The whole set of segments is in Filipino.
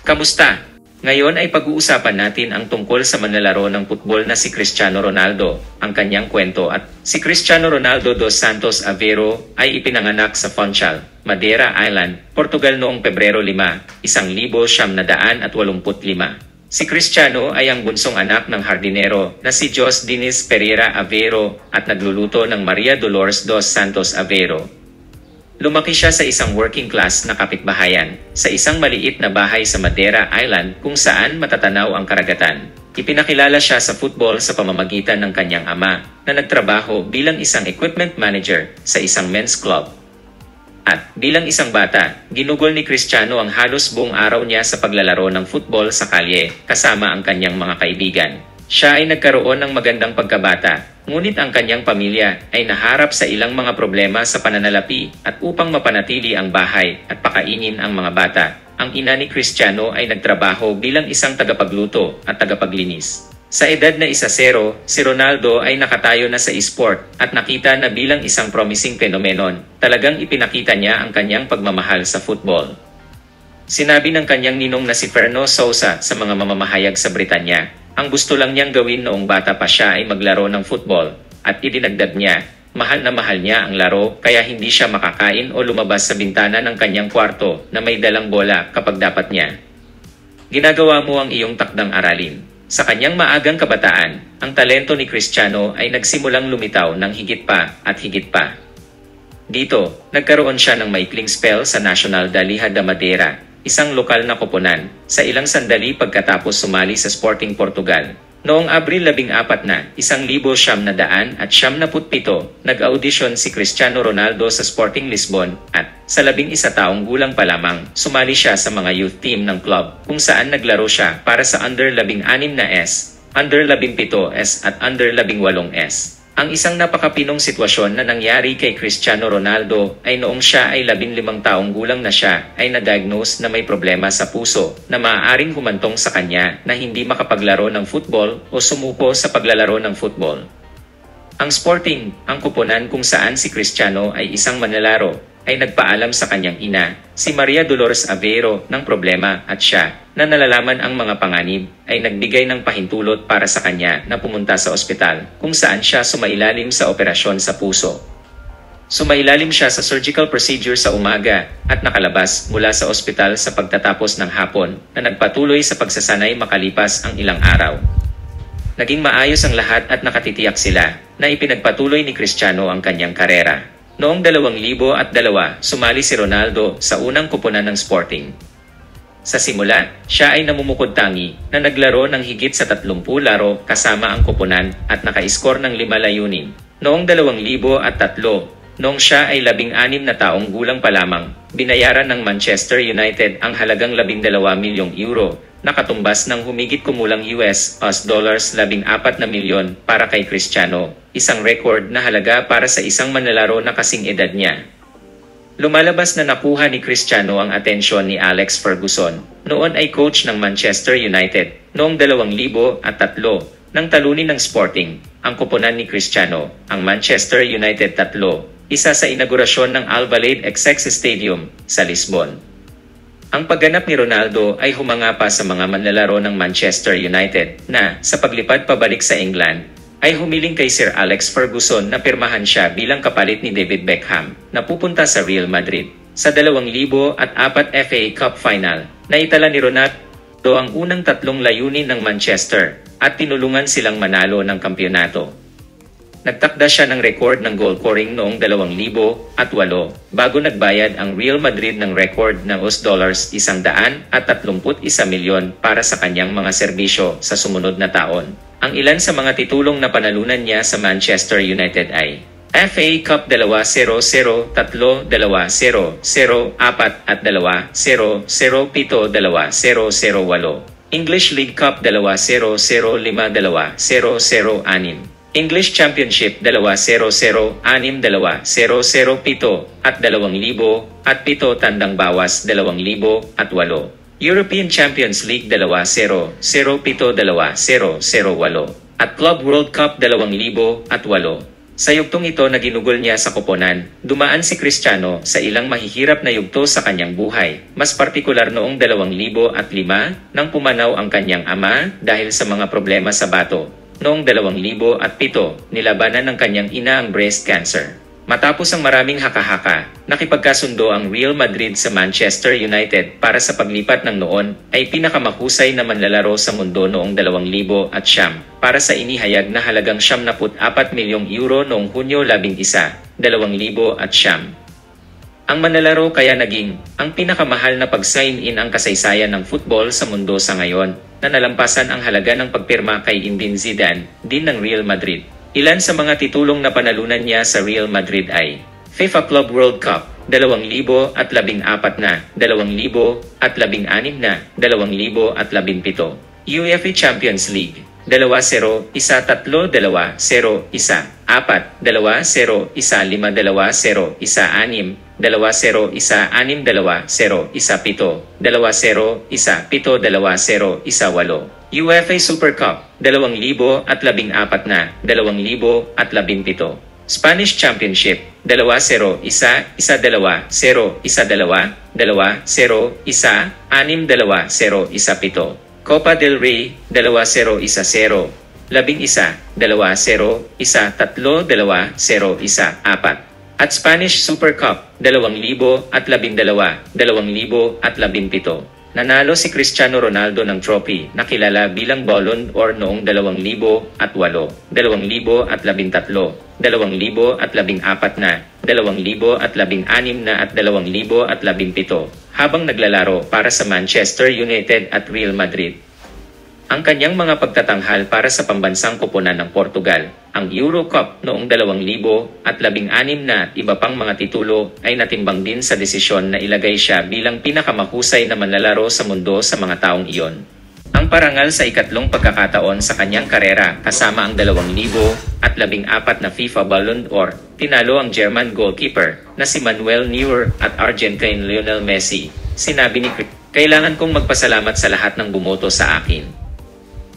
Kamusta? Ngayon ay pag-uusapan natin ang tungkol sa manlalaro ng putbol na si Cristiano Ronaldo, ang kanyang kwento at si Cristiano Ronaldo dos Santos Aveiro ay ipinanganak sa Funchal, Madeira Island, Portugal noong Pebrero 5, 1985. Si Cristiano ay ang bunsong anak ng hardinero na si Jos Diniz Pereira Aveiro at nagluluto ng Maria Dolores dos Santos Aveiro. Lumaki siya sa isang working class na kapitbahayan, sa isang maliit na bahay sa Madeira Island kung saan matatanaw ang karagatan. Ipinakilala siya sa football sa pamamagitan ng kanyang ama na nagtrabaho bilang isang equipment manager sa isang men's club. At bilang isang bata, ginugol ni Cristiano ang halos buong araw niya sa paglalaro ng football sa kalye kasama ang kanyang mga kaibigan. Siya ay nagkaroon ng magandang pagkabata, ngunit ang kanyang pamilya ay naharap sa ilang mga problema sa pananalapi at upang mapanatili ang bahay at pakainin ang mga bata, ang ina ni Cristiano ay nagtrabaho bilang isang tagapagluto at tagapaglinis. Sa edad na 1-0, si Ronaldo ay nakatayo na sa esport at nakita na bilang isang promising phenomenon, talagang ipinakita niya ang kanyang pagmamahal sa football. Sinabi ng kanyang ninong na si Fernando Sousa sa mga mamamahayag sa Britanya, ang gusto lang niyang gawin noong bata pa siya ay maglaro ng football, at idinagdag niya, mahal na mahal niya ang laro kaya hindi siya makakain o lumabas sa bintana ng kanyang kwarto na may dalang bola kapag dapat niya. Ginagawa mo ang iyong takdang aralin. Sa kanyang maagang kabataan, ang talento ni Cristiano ay nagsimulang lumitaw ng higit pa at higit pa. Dito, nagkaroon siya ng maikling spell sa Nacional da Liga da Madeira, isang lokal na koponan, sa ilang sandali pagkatapos sumali sa Sporting Portugal. Noong Abril 14 1977, nag-audisyon si Cristiano Ronaldo sa Sporting Lisbon at, sa 11 taong gulang pa lamang, sumali siya sa mga youth team ng club kung saan naglaro siya para sa Under 16 na S, Under 17S at Under 18S. Ang isang napakapinong sitwasyon na nangyari kay Cristiano Ronaldo ay noong siya ay 15 taong gulang na siya ay na-diagnose na may problema sa puso na maaaring humantong sa kanya na hindi makapaglaro ng football o sumuko sa paglalaro ng football. Ang Sporting, ang koponan kung saan si Cristiano ay isang manlalaro, ay nagpaalam sa kanyang ina, si Maria Dolores Aveiro, ng problema at siya, na nalalaman ang mga panganib, ay nagbigay ng pahintulot para sa kanya na pumunta sa ospital kung saan siya sumailalim sa operasyon sa puso. Sumailalim siya sa surgical procedure sa umaga at nakalabas mula sa ospital sa pagtatapos ng hapon na nagpatuloy sa pagsasanay makalipas ang ilang araw. Naging maayos ang lahat at nakatitiyak sila na ipinagpatuloy ni Cristiano ang kanyang karera. Noong 2002, sumali si Ronaldo sa unang koponan ng Sporting. Sa simula, siya ay namumukod tangi na naglaro ng higit sa 30 laro kasama ang koponan at naka-score ng 5 layunin. Noong 2003, noong siya ay 16 na taong gulang pa lamang, binayaran ng Manchester United ang halagang 12 milyong euro, na katumbas ng humigit kumulang US dollars 14 na milyon para kay Cristiano, isang record na halaga para sa isang manlalaro na kasing edad niya. Lumalabas na nakuha ni Cristiano ang atensyon ni Alex Ferguson, noon ay coach ng Manchester United, noong 2003 nang talunin ng Sporting, ang koponan ni Cristiano, ang Manchester United 3, isa sa inaugurasyon ng Alvalade Exex Stadium sa Lisbon. Ang pagganap ni Ronaldo ay humanga pa sa mga manlalaro ng Manchester United na, sa paglipad pabalik sa England, ay humiling kay Sir Alex Ferguson na pirmahan siya bilang kapalit ni David Beckham na pupunta sa Real Madrid. Sa 2004 FA Cup Final, naitala ni Ronaldo ang unang 3 layunin ng Manchester at tinulungan silang manalo ng kampyonato. Nagtakda siya ng record ng goal scoring noong 2008 bago nagbayad ang Real Madrid ng record ng $131 milyon para sa kanyang mga serbisyo sa sumunod na taon. Ang ilan sa mga titulong na panalunan niya sa Manchester United ay FA Cup 2-0-0, 3-2-0-0, 4-2-0-0, 0-7-2-0-0-8, English League Cup 2-0-0-5-2-0-0-6, English Championship 2-0-0-6-2-0-0-7 at 2007 tandang bawas 2008. European Champions League 2-0-0-7-2-0-0-8 at Club World Cup 2008. Sa yugtong ito na ginugol niya sa koponan, dumaan si Cristiano sa ilang mahihirap na yugto sa kanyang buhay, mas partikular noong 2005 nang pumanaw ang kanyang ama dahil sa mga problema sa bato. Noong 2007, nilabanan ng kanyang ina ang breast cancer. Matapos ang maraming haka-haka, nakipagkasundo ang Real Madrid sa Manchester United para sa paglipat ng noon ay pinakamahusay na manlalaro sa mundo noong 2009 para sa inihayag na halagang €74 milyong noong Hunyo 11, 2009. Ang manlalaro kaya naging ang pinakamahal na pag-sign-in ang kasaysayan ng football sa mundo sa ngayon na nalampasan ang halaga ng pagpirma kay Zinedine Zidane din ng Real Madrid. Ilan sa mga titulong na panalunan niya sa Real Madrid ay FIFA Club World Cup 2014 na, 2016 na, 2017, UEFA Champions League 2-0, 1-3, 2-0, 1-4, 2-0, 1-5, 2-0, 1-6, 2-0, 1-6, 2-0, 1-7, 2-0, 1-7, 2-0, 1-7, 2-0, 1-7, 2-0, 1-7, 2-0, 1-8, UEFA Super Cup 2014 na, 2017, Spanish Championship 2-0, 1-2, 0-1-2, 2-0, 1-6, 2-0, 1-7, Copa del Rey 2-0, 1-0, 11, 2-0, 1-3, 2-0, 1-4, at Spanish Super Cup 2012, 2017. Nanalo si Cristiano Ronaldo ng trophy na kilala bilang Ballon d'Or noong 2008, 2013, 2014 na, 2016 na at 2017 habang naglalaro para sa Manchester United at Real Madrid. Ang kanyang mga pagtatanghal para sa pambansang koponan ng Portugal, ang Euro Cup noong 2016 na at iba pang mga titulo ay natimbang din sa desisyon na ilagay siya bilang pinakamahusay na manlalaro sa mundo sa mga taong iyon. Ang parangal sa ikatlong pagkakataon sa kanyang karera kasama ang 2014 na FIFA Ballon d'Or, tinalo ang German goalkeeper na si Manuel Neuer at Argentine Lionel Messi. Sinabi ni Cristiano, "Kailangan kong magpasalamat sa lahat ng bumoto sa akin.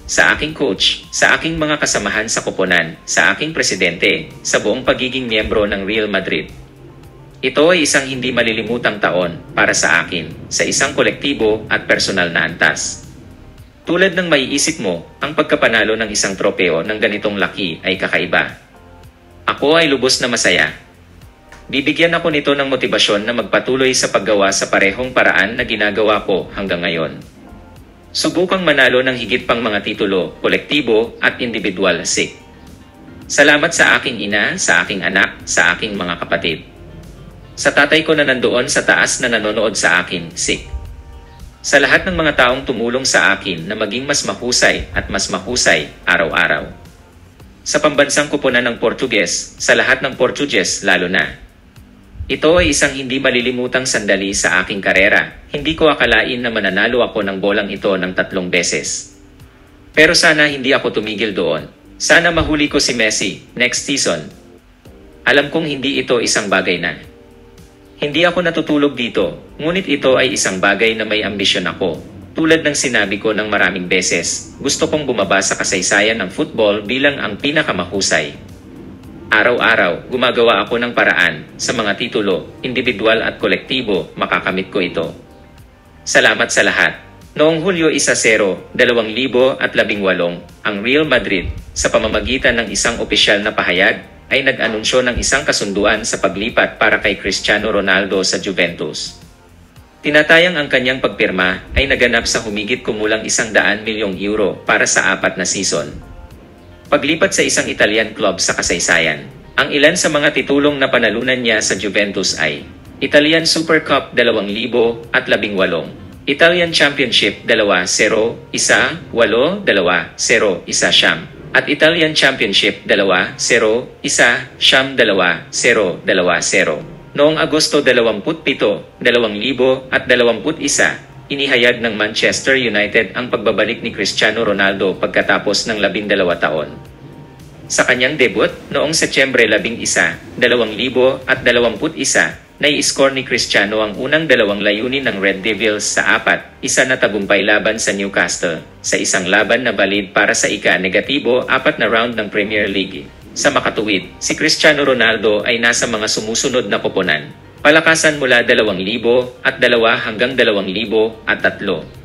Sa aking coach, sa aking mga kasamahan sa koponan, sa aking presidente, sa buong pagiging miyembro ng Real Madrid. Ito ay isang hindi malilimutang taon para sa akin, sa isang kolektibo at personal na antas. Tulad ng maiisip mo, ang pagkapanalo ng isang tropeo ng ganitong laki ay kakaiba. Ako ay lubos na masaya. Bibigyan ako nito ng motibasyon na magpatuloy sa paggawa sa parehong paraan na ginagawa ko hanggang ngayon. Subukang manalo ng higit pang mga titulo, kolektibo at individual. Salamat sa aking ina, sa aking anak, sa aking mga kapatid. Sa tatay ko na nandoon sa taas na nanonood sa akin. Sa lahat ng mga taong tumulong sa akin na maging mas mahusay at mas mahusay araw-araw. Sa pambansang koponan ng Portuges, sa lahat ng Portuges lalo na. Ito ay isang hindi malilimutang sandali sa aking karera. Hindi ko akalain na mananalo ako ng bolang ito ng 3 beses. Pero sana hindi ako tumigil doon. Sana mahuli ko si Messi next season. Alam kong hindi ito isang bagay na. Hindi ako natutulog dito, ngunit ito ay isang bagay na may ambisyon ako. Tulad ng sinabi ko ng maraming beses, gusto kong bumaba sa kasaysayan ng football bilang ang pinakamahusay. Araw-araw, gumagawa ako ng paraan sa mga titulo, individual at kolektibo, makakamit ko ito. Salamat sa lahat. Noong Hulyo 1, 2018, ang Real Madrid, sa pamamagitan ng isang opisyal na pahayag, ay nag-anunsyo ng isang kasunduan sa paglipat para kay Cristiano Ronaldo sa Juventus. Tinatayang ang kanyang pagpirma ay naganap sa humigit kumulang €100 milyong para sa 4 na season. Paglipat sa isang Italian club sa kasaysayan. Ang ilan sa mga titulong na panalunan niya sa Juventus ay Italian Super Cup 2018, Italian Championship 2-0, 1-8, 2-0, 1-9, at Italian Championship 2-0, 1-9, 2-0. Noong Agosto 27, 2021, inihayag ng Manchester United ang pagbabalik ni Cristiano Ronaldo pagkatapos ng 12 taon. Sa kanyang debut noong Setyembre 11, 2021, nai-score ni Cristiano ang unang 2 layunin ng Red Devils sa 4-1 na tagumpay laban sa Newcastle, sa isang laban na valid para sa ika-4 na round ng Premier League. Sa makatuwid, si Cristiano Ronaldo ay nasa mga sumusunod na koponan. Palakasan mula 2,000 at 2 hanggang 2,003.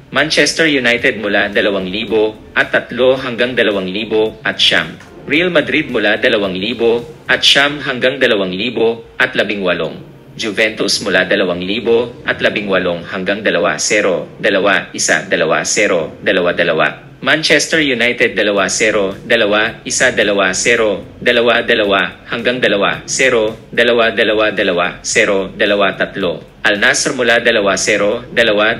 Manchester United mula 2,000 at 3 hanggang 2,000 at 9. Real Madrid mula 2,000 at 9 hanggang 2,000 at 18. Juventus mula 2,000 at 18 hanggang 2-0, 2-1, 2-0, 2-2. Manchester United 2-0, 2-1, 2-0, 2-2 hanggang 2-0, 2-2, 2-0, 2-3. Al Nassr mula 2-0, 2-2, 2-0,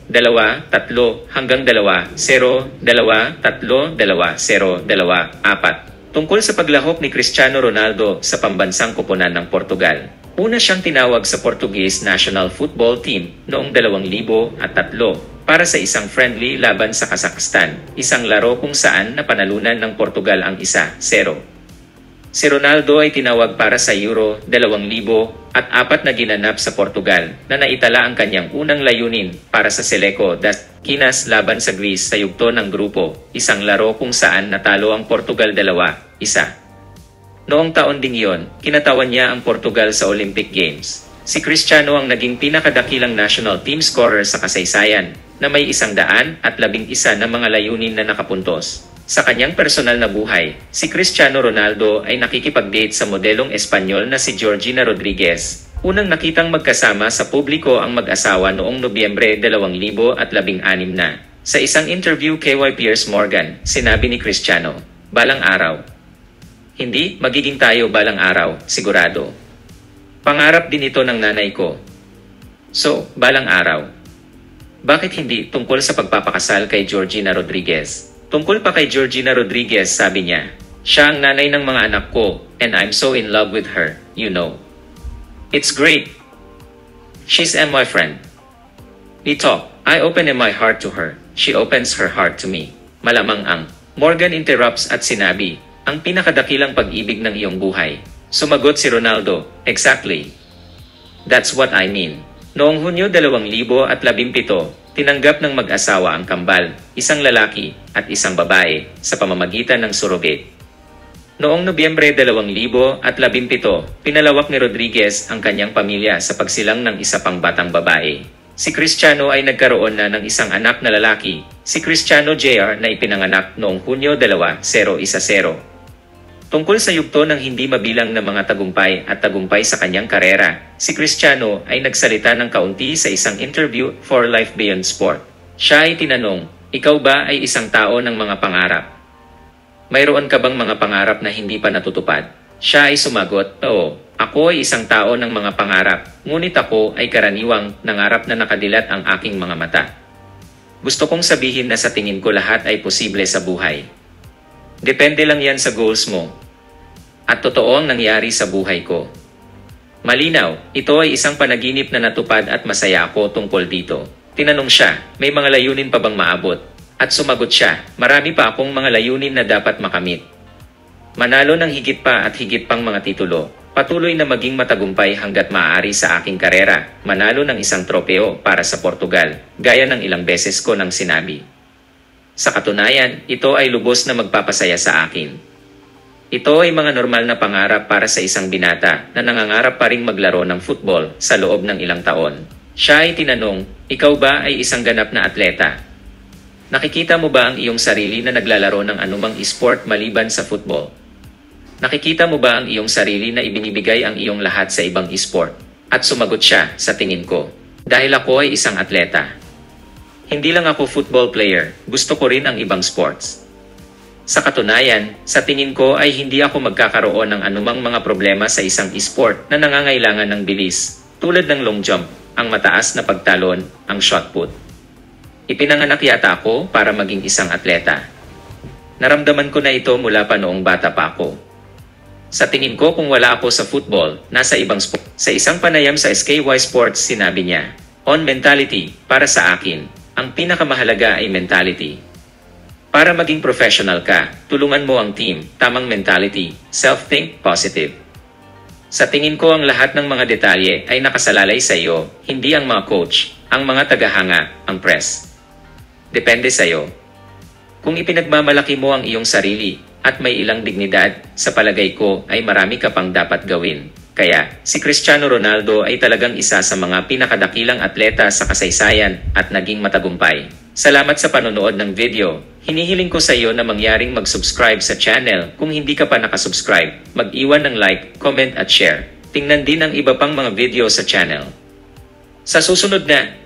2-3 hanggang 2-0, 2-3, 2-0, 2-4. Tungkol sa paglahok ni Cristiano Ronaldo sa pambansang koponan ng Portugal. Una siyang tinawag sa Portuguese National Football Team noong 2003 para sa isang friendly laban sa Kazakhstan, isang laro kung saan napanalunan ng Portugal ang 1-0. Si Ronaldo ay tinawag para sa Euro 2004 na ginanap sa Portugal na naitala ang kanyang unang layunin para sa Selecao das Quinas laban sa Greece sa yugto ng grupo, isang laro kung saan natalo ang Portugal 2-1. Noong taon ding iyon, kinatawan niya ang Portugal sa Olympic Games. Si Cristiano ang naging pinakadakilang national team scorer sa kasaysayan na may 111 na mga layunin na nakapuntos. Sa kanyang personal na buhay, si Cristiano Ronaldo ay nakikipag-date sa modelong Espanyol na si Georgina Rodriguez. Unang nakitang magkasama sa publiko ang mag-asawa noong Nobyembre 2016 na. Sa isang interview kay Piers Morgan, sinabi ni Cristiano, "Balang araw. Hindi, magiging tayo balang araw, sigurado. Pangarap din ito ng nanay ko. So, balang araw." Bakit hindi tungkol sa pagpapakasal kay Georgina Rodriguez? Tungkol pa kay Georgina Rodriguez, sabi niya, "Siya ang nanay ng mga anak ko, and I'm so in love with her, you know. It's great. She's my friend. We talk. I open my heart to her. She opens her heart to me." Malamang ang Morgan interrupts at sinabi, "Ang pinakadakilang pag-ibig ng iyong buhay." Sumagot si Ronaldo, "Exactly. That's what I mean." Noong Hunyo 2017, tinanggap ng mag-asawa ang kambal, isang lalaki at isang babae, sa pamamagitan ng surrogate. Noong Nobyembre 2017, pinalawak ni Rodriguez ang kanyang pamilya sa pagsilang ng isa pang batang babae. Si Cristiano ay nagkaroon na ng isang anak na lalaki, si Cristiano Jr. na ipinanganak noong Hunyo 2010. Tungkol sa yugto ng hindi mabilang na mga tagumpay at tagumpay sa kanyang karera, si Cristiano ay nagsalita ng kaunti sa isang interview for Life Beyond Sport. Siya ay tinanong, "Ikaw ba ay isang tao ng mga pangarap? Mayroon ka bang mga pangarap na hindi pa natutupad?" Siya ay sumagot, "Oo, ako ay isang tao ng mga pangarap, ngunit ako ay karaniwang nangarap na nakadilat ang aking mga mata. Gusto kong sabihin na sa tingin ko lahat ay posible sa buhay. Depende lang yan sa goals mo. At totoo ang nangyari sa buhay ko. Malinaw, ito ay isang panaginip na natupad at masaya ako tungkol dito." Tinanong siya, "May mga layunin pa bang maabot?" At sumagot siya, "Marami pa akong mga layunin na dapat makamit. Manalo ng higit pa at higit pang mga titulo. Patuloy na maging matagumpay hanggat maaari sa aking karera. Manalo ng isang tropeo para sa Portugal, gaya ng ilang beses ko nang sinabi. Sa katunayan, ito ay lubos na magpapasaya sa akin. Ito ay mga normal na pangarap para sa isang binata na nangangarap pa ring maglaro ng football sa loob ng ilang taon." Siya ay tinanong, "Ikaw ba ay isang ganap na atleta? Nakikita mo ba ang iyong sarili na naglalaro ng anumang esport maliban sa football? Nakikita mo ba ang iyong sarili na ibinibigay ang iyong lahat sa ibang esport?" At sumagot siya, "Sa tingin ko, dahil ako ay isang atleta. Hindi lang ako football player, gusto ko rin ang ibang sports. Sa katunayan, sa tingin ko ay hindi ako magkakaroon ng anumang mga problema sa isang esport na nangangailangan ng bilis, tulad ng long jump, ang mataas na pagtalon, ang shot put. Ipinanganak yata ako para maging isang atleta. Naramdaman ko na ito mula pa noong bata pa ako. Sa tingin ko kung wala ako sa football, nasa ibang sport." Sa isang panayam sa SKY Sports, sinabi niya, "On mentality, para sa akin, ang pinakamahalaga ay mentality. Para maging professional ka, tulungan mo ang team, tamang mentality, self-think, positive. Sa tingin ko ang lahat ng mga detalye ay nakasalalay sa iyo, hindi ang mga coach, ang mga tagahanga, ang press. Depende sa iyo. Kung ipinagmamalaki mo ang iyong sarili, at may ilang dignidad, sa palagay ko ay marami ka pang dapat gawin. Kaya, si Cristiano Ronaldo ay talagang isa sa mga pinakadakilang atleta sa kasaysayan at naging matagumpay. Salamat sa panonood ng video. Hinihiling ko sa iyo na mangyaring mag-subscribe sa channel kung hindi ka pa nakasubscribe, mag-iwan ng like, comment at share. Tingnan din ang iba pang mga video sa channel. Sa susunod na